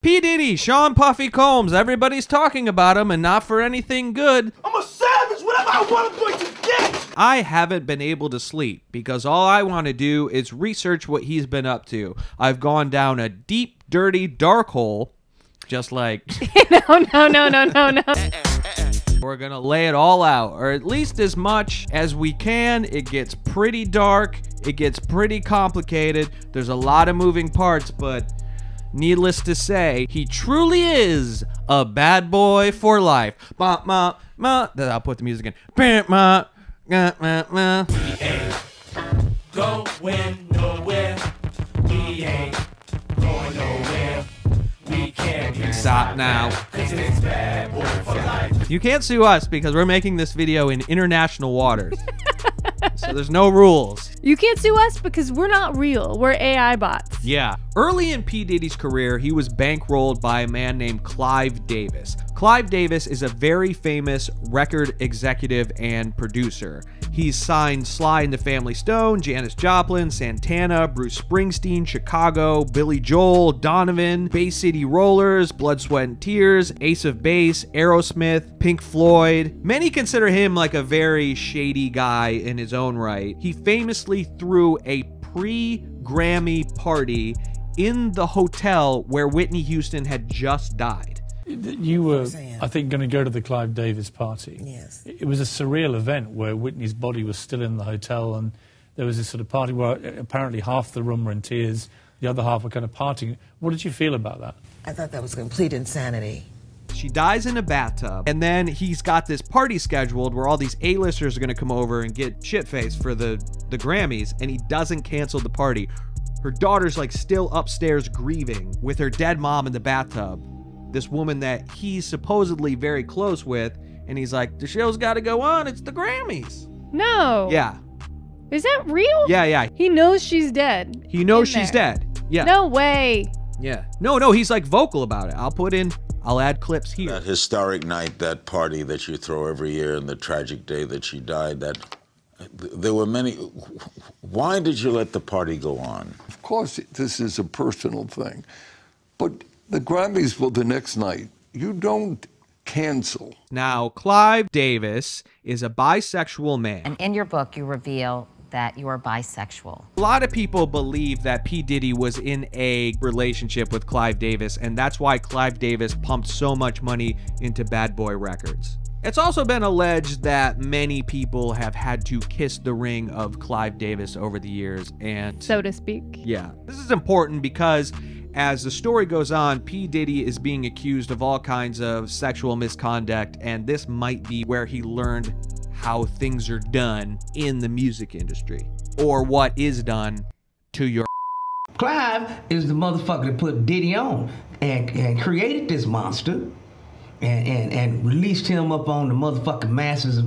P. Diddy, Sean Puffy Combs, everybody's talking about him and not for anything good. I'm a savage, whatever I want, I'm going to get! I haven't been able to sleep because all I want to do is research what he's been up to. I've gone down a deep, dirty, dark hole, just like... No. We're gonna lay it all out, or at least as much as we can. It gets pretty dark, it gets pretty complicated, there's a lot of moving parts, but needless to say, he truly is a bad boy for life. I'll put the music in. We ain't going nowhere. We ain't going nowhere. We can't stop now. 'Cause it's bad boy for life. You can't sue us because we're making this video in international waters. So there's no rules. You can't sue us because we're not real. We're AI bots. Yeah. Early in P. Diddy's career, he was bankrolled by a man named Clive Davis. Clive Davis is a very famous record executive and producer. He's signed Sly and the Family Stone, Janis Joplin, Santana, Bruce Springsteen, Chicago, Billy Joel, Donovan, Bay City Rollers, Blood, Sweat and Tears, Ace of Base, Aerosmith, Pink Floyd. Many consider him like a very shady guy in his own right. He famously threw a pre-Grammy party in the hotel where Whitney Houston had just died. You were, I think, going to go to the Clive Davis party. Yes. It was a surreal event where Whitney's body was still in the hotel, and there was this sort of party where apparently half the room were in tears, the other half were kind of partying. What did you feel about that? I thought that was complete insanity. She dies in a bathtub, and then he's got this party scheduled where all these A-listers are going to come over and get shit-faced for the Grammys, and he doesn't cancel the party. Her daughter's like still upstairs grieving with her dead mom in the bathtub. This woman that he's supposedly very close with, and he's like, the show's got to go on, it's the Grammys. No. Yeah. Is that real? Yeah. He knows she's dead. He knows she's dead. Yeah. No way. Yeah. No, he's like vocal about it. I'll add clips here. That historic night, that party that you throw every year, and the tragic day that she died, there were many. Why did you let the party go on? Of course, this is a personal thing, but the Grammys for the next night, you don't cancel. Now, Clive Davis is a bisexual man. And in your book, you reveal that you are bisexual. A lot of people believe that P. Diddy was in a relationship with Clive Davis, and that's why Clive Davis pumped so much money into Bad Boy Records. It's also been alleged that many people have had to kiss the ring of Clive Davis over the years, and so to speak. Yeah. This is important because as the story goes on, P. Diddy is being accused of all kinds of sexual misconduct, and this might be where he learned how things are done in the music industry, or what is done to your. Clive is the motherfucker that put Diddy on and created this monster and released him up on the motherfucking masses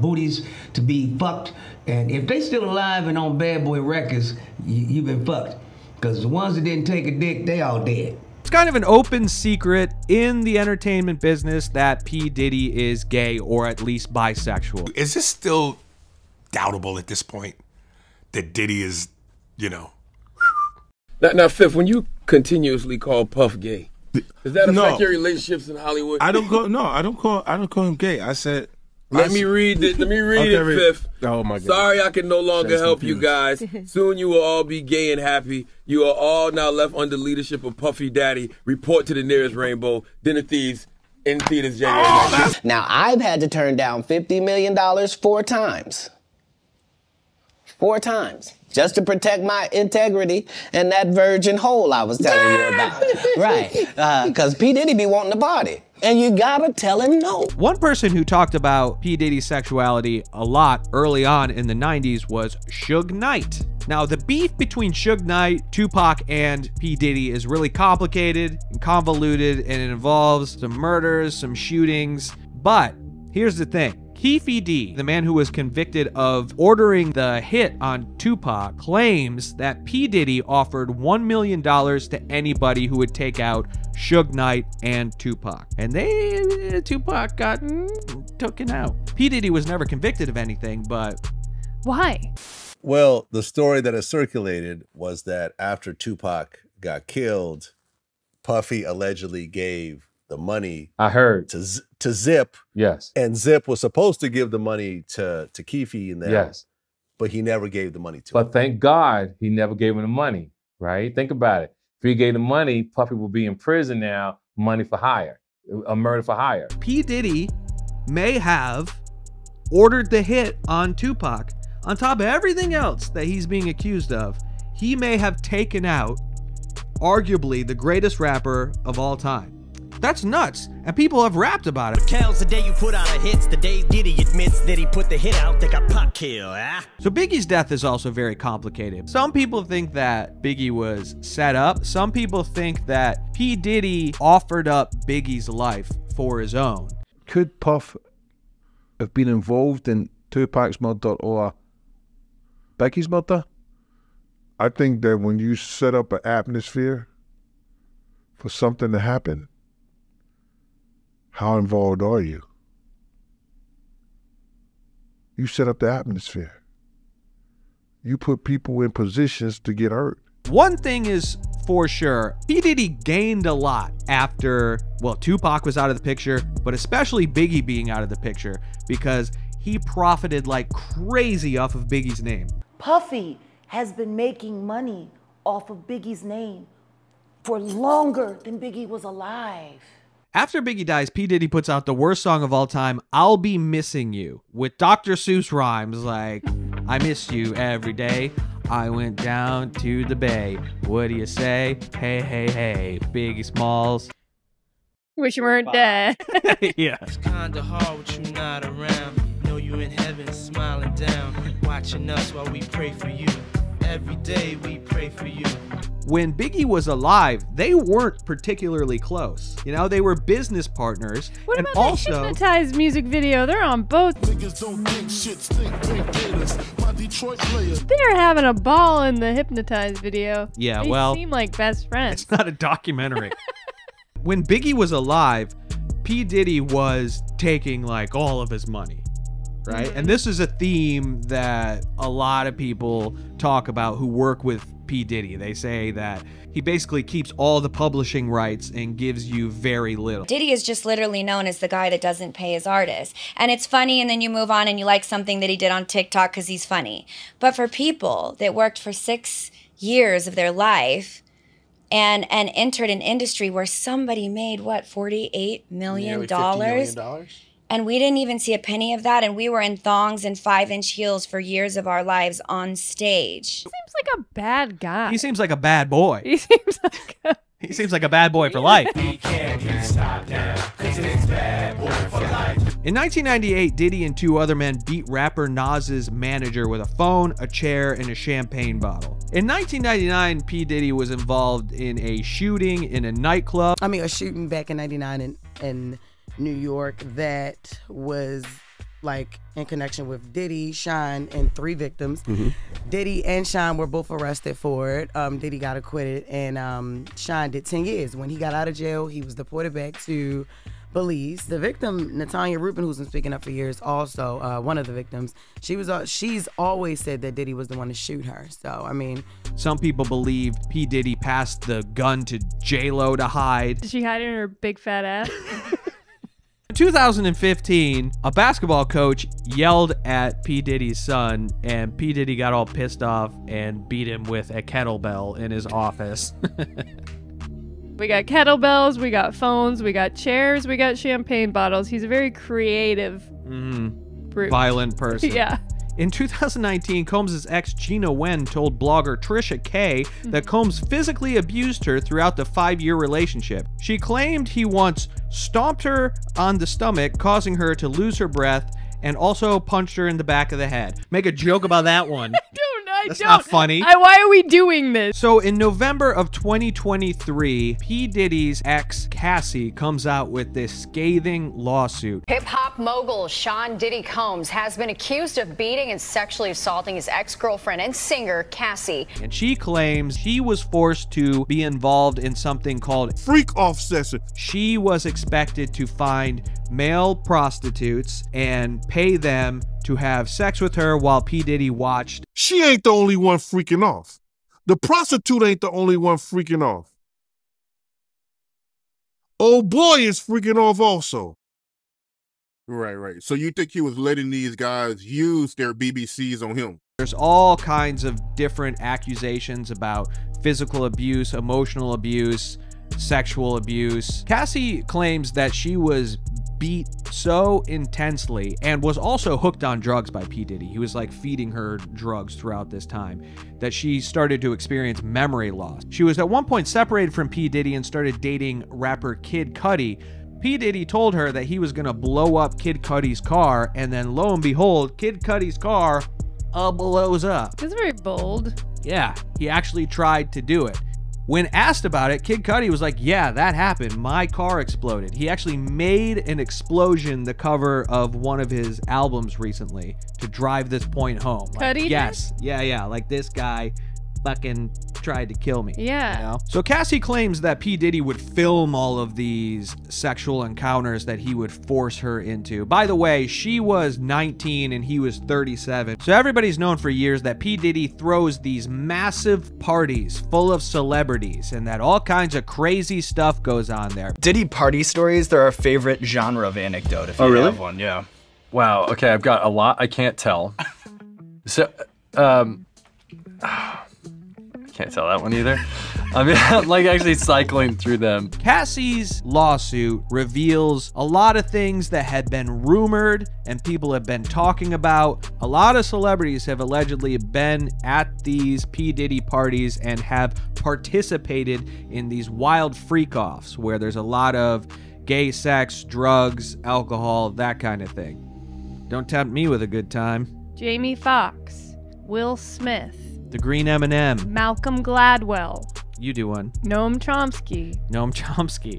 booties to be fucked. And if they still alive and on Bad Boy Records, you've been fucked. Because the ones that didn't take a dick, they all dead. It's kind of an open secret in the entertainment business that P. Diddy is gay, or at least bisexual. Is this still doubtable at this point that Diddy is, you know? Now, Fifth, when you continuously call Puff gay, does that affect your relationships in Hollywood? I don't call him gay. I said. Let me read it, Fifth. Oh my God. Sorry I can no longer help you guys. Soon you will all be gay and happy. You are all now left under leadership of Puffy Daddy. Report to the nearest rainbow. Dinner Thieves in theaters January 9th. Now, I've had to turn down $50 million 4 times. 4 times. Just to protect my integrity and that virgin hole I was telling you about. Right. Because P. Diddy be wanting to party. And you gotta tell him no. One person who talked about P. Diddy's sexuality a lot early on in the 90s was Suge Knight. Now, the beef between Suge Knight, Tupac, and P. Diddy is really complicated and convoluted, and it involves some murders, some shootings. But here's the thing. Keefe D, the man who was convicted of ordering the hit on Tupac, claims that P. Diddy offered $1 million to anybody who would take out Suge Knight and Tupac. And Tupac got taken out. P. Diddy was never convicted of anything, but why? Well, the story that has circulated was that after Tupac got killed, Puffy allegedly gave the money. I heard to Zip. Yes. And Zip was supposed to give the money to Keefe and them. Yes. But he never gave the money to him. But thank God he never gave him the money, right? Think about it. If he gave the money, Puffy would be in prison now, money for hire, a murder for hire. P. Diddy may have ordered the hit on Tupac. On top of everything else that he's being accused of, he may have taken out arguably the greatest rapper of all time. That's nuts, and people have rapped about it. Counts the day you put out a hits, the day Diddy admits that he put the hit out, they got Pac killed, So Biggie's death is also very complicated. Some people think that Biggie was set up. Some people think that P. Diddy offered up Biggie's life for his own. Could Puff have been involved in Tupac's murder or Biggie's murder? I think that when you set up an atmosphere for something to happen, how involved are you? You set up the atmosphere. You put people in positions to get hurt. One thing is for sure, P. Diddy gained a lot after, well, Tupac was out of the picture, but especially Biggie being out of the picture, because he profited like crazy off of Biggie's name. Puffy has been making money off of Biggie's name for longer than Biggie was alive. After Biggie dies, P. Diddy puts out the worst song of all time, I'll Be Missing You, with Dr. Seuss rhymes like, I miss you every day. I went down to the bay. What do you say? Hey, hey, hey, Biggie Smalls. Wish you weren't dead. Yeah. It's kinda hard with you not around. Know you in heaven smiling down, watching us while we pray for you. Every day we pray for you. When Biggie was alive, they weren't particularly close. You know, they were business partners. What and about also the Hypnotized music video? They're on both. Niggas don't think shit stink, pink gators. My Detroit players. They're having a ball in the Hypnotized video. Yeah, they well, seem like best friends. It's not a documentary. When Biggie was alive, P. Diddy was taking like all of his money. Right? And this is a theme that a lot of people talk about who work with P. Diddy. They say that he basically keeps all the publishing rights and gives you very little. Diddy is just literally known as the guy that doesn't pay his artists. And it's funny, and then you move on and you like something that he did on TikTok because he's funny. But for people that worked for 6 years of their life and entered an industry where somebody made, what, $48 million? Nearly $50 million? And we didn't even see a penny of that, and we were in thongs and 5-inch heels for years of our lives on stage. He seems like a bad guy. He seems like a bad boy. He seems like a... He seems like a bad boy for life. We can't get stopped now, 'cause it's bad boy for life. In 1998, Diddy and 2 other men beat rapper Nas's manager with a phone, a chair, and a champagne bottle. In 1999, P. Diddy was involved in a shooting in a nightclub. I mean, a shooting back in 99 in New York that was like in connection with Diddy, Shine, and 3 victims. Diddy and Shine were both arrested for it. Diddy got acquitted, and Shine did 10 years. When he got out of jail, he was deported back to Belize. The victim, Natanya Rubin, who's been speaking up for years, also one of the victims, she's always said that Diddy was the one to shoot her. So, I mean, some people believe P. Diddy passed the gun to J-Lo to hide. Did she hide it in her big fat ass? In 2015, a basketball coach yelled at P. Diddy's son, and P. Diddy got all pissed off and beat him with a kettlebell in his office. We got kettlebells, we got phones, we got chairs, we got champagne bottles. He's a very creative, brute. Violent person. Yeah. In 2019, Combs' ex Gina Wen told blogger Trisha K that Combs physically abused her throughout the 5-year relationship. She claimed he once stomped her on the stomach, causing her to lose her breath, and also punched her in the back of the head. Make a joke about that one. That's not funny. Why are we doing this? So in November of 2023, P. Diddy's ex, Cassie, comes out with this scathing lawsuit. Hip-hop mogul Sean Diddy Combs has been accused of beating and sexually assaulting his ex-girlfriend and singer, Cassie. And she claims she was forced to be involved in something called freak-off session. She was expected to find male prostitutes and pay them to have sex with her while P. Diddy watched. She ain't the only one freaking off. The prostitute ain't the only one freaking off. Old boy is freaking off also. Right. So you think he was letting these guys use their BBCs on him? There's all kinds of different accusations about physical abuse, emotional abuse, sexual abuse. Cassie claims that she was beat so intensely and was also hooked on drugs by P. Diddy. He was like feeding her drugs throughout this time that she started to experience memory loss. She was at one point separated from P. Diddy and started dating rapper Kid Cudi. P. Diddy told her that he was gonna blow up Kid Cudi's car, and then lo and behold, Kid Cudi's car blows up. That's very bold. Yeah, he actually tried to do it. When asked about it, Kid Cudi was like, yeah, that happened. My car exploded. He actually made an explosion the cover of one of his albums recently to drive this point home. Like, Cudi? yes. Yeah. Like, this guy fucking tried to kill me. Yeah. You know? So Cassie claims that P. Diddy would film all of these sexual encounters that he would force her into. By the way, she was 19 and he was 37. So everybody's known for years that P. Diddy throws these massive parties full of celebrities and that all kinds of crazy stuff goes on there. Diddy party stories, they're our favorite genre of anecdote if you have one, yeah. Wow, okay, I've got a lot I can't tell. So, can't tell that one either. I mean, I'm like actually cycling through them. Cassie's lawsuit reveals a lot of things that had been rumored and people have been talking about. A lot of celebrities have allegedly been at these P. Diddy parties and have participated in these wild freak-offs where there's a lot of gay sex, drugs, alcohol, that kind of thing. Don't tempt me with a good time. Jamie Foxx, Will Smith, The Green M&M. Malcolm Gladwell. You do one. Noam Chomsky. Noam Chomsky.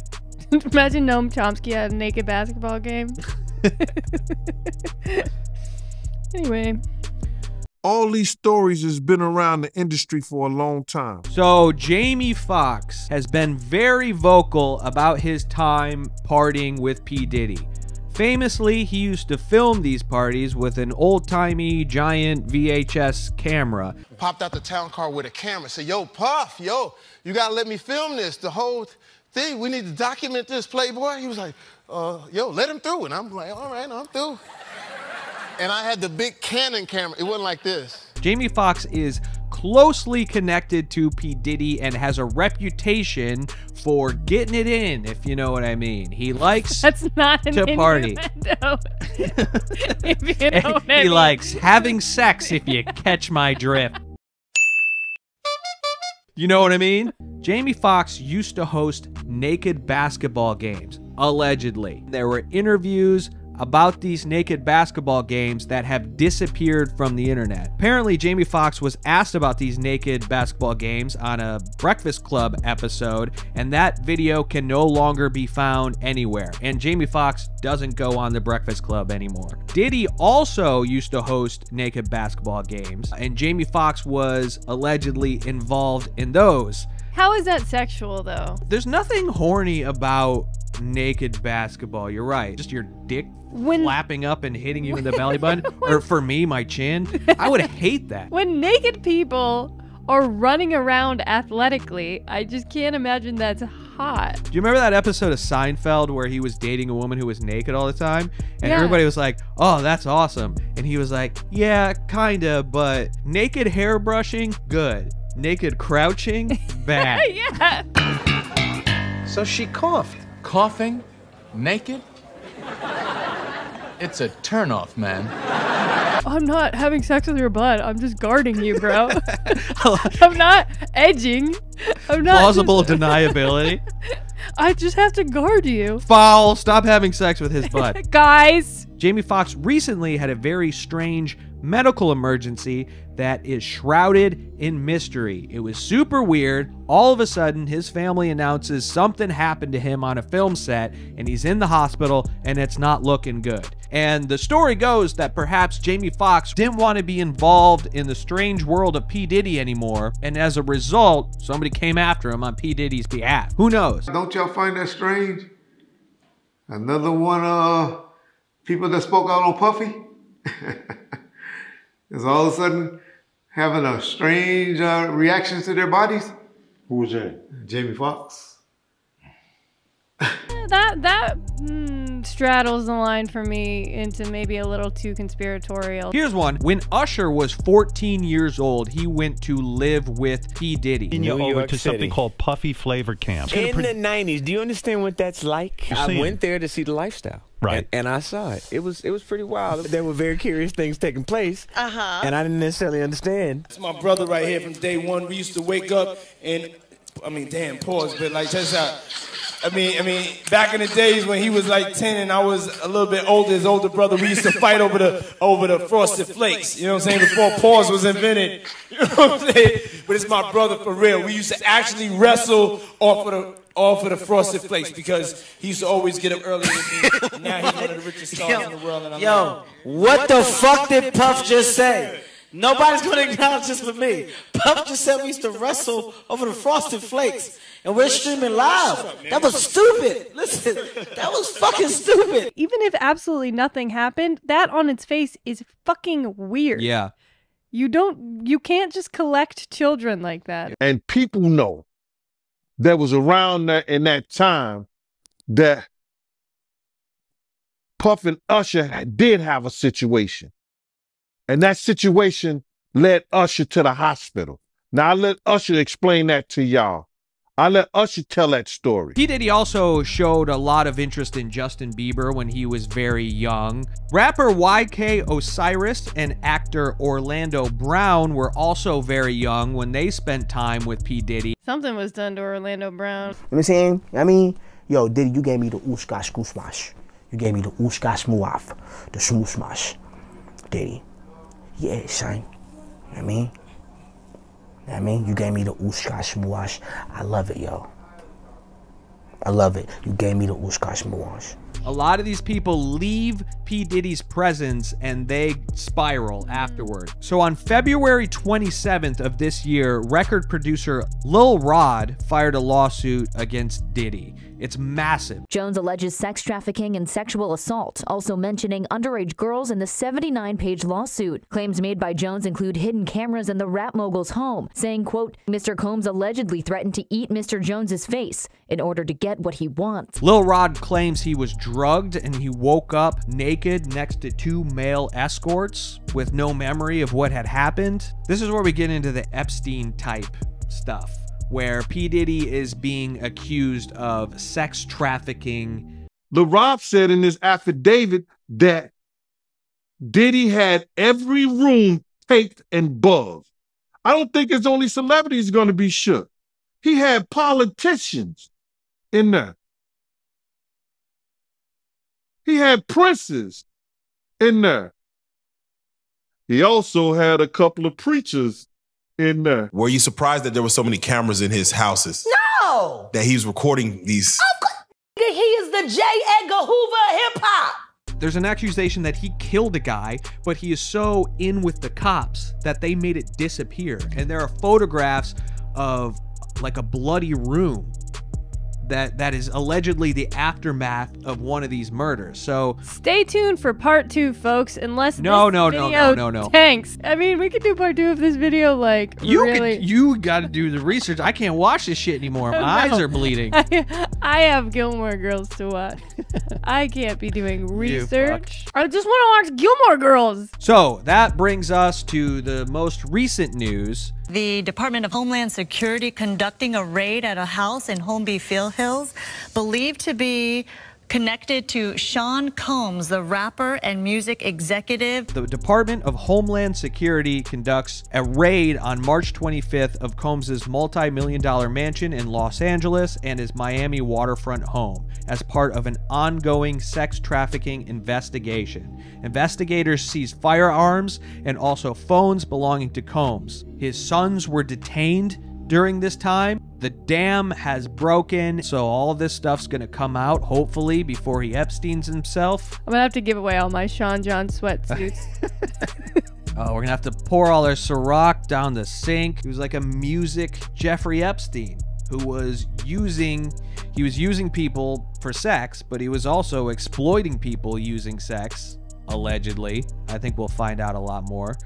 Imagine Noam Chomsky at a naked basketball game. Anyway. All these stories has been around the industry for a long time. So Jamie Foxx has been very vocal about his time partying with P. Diddy. Famously, he used to film these parties with an old-timey giant VHS camera. Popped out the town car with a camera, said, yo, Puff, yo, you gotta let me film this, the whole thing. We need to document this, Playboy. He was like, yo, let him through. And I'm like, all right, I'm through. And I had the big Canon camera. It wasn't like this. Jamie Foxx is closely connected to P. Diddy and has a reputation for getting it in, if you know what I mean. He likes That's not to party. If you know what I He mean. likes having sex, if you catch my drift. You know what I mean? Jamie Foxx used to host naked basketball games, allegedly. There were interviews about these naked basketball games that have disappeared from the internet. Apparently, Jamie Foxx was asked about these naked basketball games on a Breakfast Club episode, and that video can no longer be found anywhere. And Jamie Foxx doesn't go on the Breakfast Club anymore. Diddy also used to host naked basketball games, and Jamie Foxx was allegedly involved in those. How is that sexual, though? There's nothing horny about naked basketball. You're right. Just your dick flapping up and hitting you in the belly button. Or for me, my chin. I would hate that. When naked people are running around athletically, I just can't imagine that's hot. Do you remember that episode of Seinfeld where he was dating a woman who was naked all the time? And Yeah. everybody was like, oh, that's awesome. And he was like, yeah, kinda, but naked hair brushing, good. Naked crouching, bad. Yeah. So she coughed. Coughing? Naked? It's a turnoff, man. I'm not having sex with your butt. I'm just guarding you, bro. I'm not edging. I'm not. Plausible deniability. I just have to guard you. Foul. Stop having sex with his butt. Guys. Jamie Foxx recently had a very strange medical emergency that is shrouded in mystery. It was super weird. All of a sudden, his family announces something happened to him on a film set, and he's in the hospital, and it's not looking good. And the story goes that perhaps Jamie Foxx didn't want to be involved in the strange world of P. Diddy anymore, and as a result, somebody came after him on P. Diddy's behalf. Who knows? Don't y'all find that strange? Another one people that spoke out on Puffy is all of a sudden having a strange reaction to their bodies. Who was that? Jamie Foxx. That straddles the line for me into maybe a little too conspiratorial. Here's one. When Usher was 14 years old, he went to live with P. Diddy. Over to something called Puffy Flavor Camp. In the 90s, do you understand what that's like? I went there to see the lifestyle. Right. And I saw it. It was pretty wild. There were very curious things taking place. And I didn't necessarily understand. It's my brother right here from day one. We used to wake up and, I mean, damn, pause, but like, just I mean, back in the days when he was like 10 and I was a little bit older, his older brother, we used to fight over the Frosted Flakes. You know what I'm saying? Before pause was invented. You know what I'm saying? But it's my brother for real. We used to actually wrestle off of the Frosted Flakes because he used to always get up early with me. Now he's one of the richest stars in the world. And I'm like, what the fuck did Puff just say? Nobody's going to acknowledge this but me. Puff just said we used to wrestle over the Frosted Flakes. And we're streaming live. That was stupid. Listen, that was fucking stupid. Even if absolutely nothing happened, that on its face is fucking weird. Yeah. You can't just collect children like that. And people know that was around in that time that Puff and Usher did have a situation. And that situation led Usher to the hospital. Now, I'll let Usher explain that to y'all. I'll let Usher tell that story. P. Diddy also showed a lot of interest in Justin Bieber when he was very young. Rapper YK Osiris and actor Orlando Brown were also very young when they spent time with P. Diddy. Something was done to Orlando Brown. You know what I'm saying? I mean, yo, Diddy, you gave me the ooshka skoosmash. You gave me the ooshka smooaf, the smooshmash. Diddy. Yeah, son. You know what I mean? You gave me the ooshka smoosh. I love it, yo. I love it. You gave me the ooshka smoosh. A lot of these people leave P. Diddy's presence and they spiral afterward. So on February 27th of this year, record producer Lil Rod fired a lawsuit against Diddy. It's massive. Jones alleges sex trafficking and sexual assault, also mentioning underage girls in the 79-page lawsuit. Claims made by Jones include hidden cameras in the rap mogul's home, saying, quote, Mr. Combs allegedly threatened to eat Mr. Jones's face in order to get what he wants. Lil Rod claims he was drugged and he woke up naked next to 2 male escorts with no memory of what had happened. This is where we get into the Epstein type stuff, where P. Diddy is being accused of sex trafficking. Lil Rod said in his affidavit that Diddy had every room taped and bugged. I don't think it's only celebrities going to be shook. He had politicians in there. He had princes in there. He also had a couple of preachers in there. Were you surprised that there were so many cameras in his houses? No! That he was recording these? Of course, he is the J. Edgar Hoover of hip-hop. There's an accusation that he killed a guy, but he is so in with the cops that they made it disappear. And there are photographs of like a bloody room that is allegedly the aftermath of one of these murders. So stay tuned for part 2, folks. Unless no. tanks. I mean, we could do part 2 of this video. Like you got to do the research. I can't watch this shit anymore. My eyes are bleeding. I have Gilmore Girls to watch. I can't be doing research. I just want to watch Gilmore Girls. So that brings us to the most recent news. The Department of Homeland Security conducting a raid at a house in Holmby Field Hills, believed to be connected to Sean Combs, the rapper and music executive. The Department of Homeland Security conducts a raid on March 25th of Combs' multi-million-dollar mansion in Los Angeles and his Miami waterfront home as part of an ongoing sex trafficking investigation. Investigators seized firearms and also phones belonging to Combs. His sons were detained during this time. The dam has broken, so all of this stuff's gonna come out, hopefully, before he Epsteins himself. I'm gonna have to give away all my Sean John sweatsuits. We're gonna have to pour all our Ciroc down the sink. He was like a music Jeffrey Epstein who was using people for sex, but he was also exploiting people using sex, allegedly. I think we'll find out a lot more.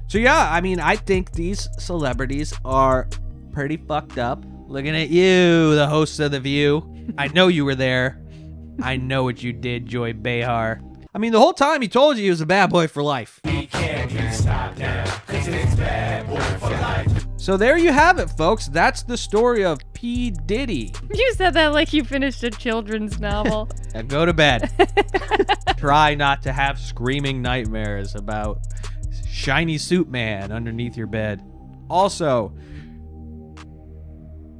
So yeah, I mean, I think these celebrities are pretty fucked up. Looking at you, the host of The View. I know you were there. I know what you did, Joy Behar. I mean, the whole time he told you he was a bad boy for life. We can't be stopped now, 'cause it's bad boy for life. So there you have it, folks. That's the story of P. Diddy. You said that like you finished a children's novel. Now go to bed. Try not to have screaming nightmares about shiny suit man underneath your bed. Also,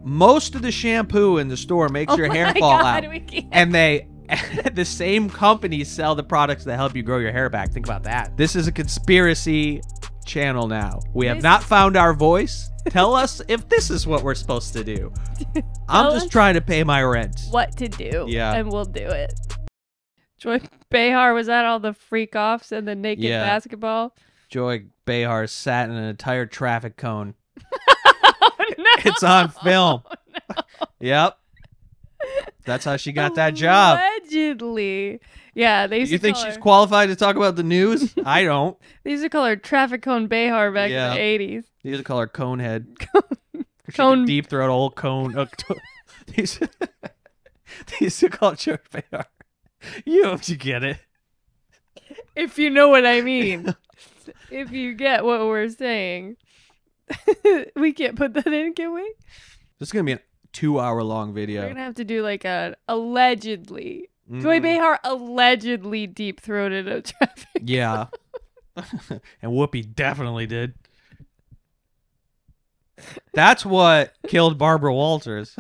most of the shampoo in the store makes your hair fall out. And the same companies sell the products that help you grow your hair back. Think about that. This is a conspiracy channel now. We have not found our voice. Tell us if this is what we're supposed to do. I'm just trying to pay my rent. What to do. Yeah. And we'll do it. Joy Behar was at all the freak offs and the naked basketball. Joy Behar sat in an entire traffic cone. No. It's on film. No. Yep. That's how she got that job. Allegedly. Yeah, they used You to think call she's her. qualified to talk about the news? I don't. They used to call her Traffic Cone Behar back in the 80s. They used to call her Conehead. Cone deep throat, old cone. They used to call it Joy Behar. You get it. If you know what I mean. If you get what we're saying. We can't put that in, can we? This is going to be a 2-hour-long video. We're going to have to do like a allegedly. Joy Behar allegedly deep-throated a traffic. Yeah. And Whoopi definitely did. That's what killed Barbara Walters.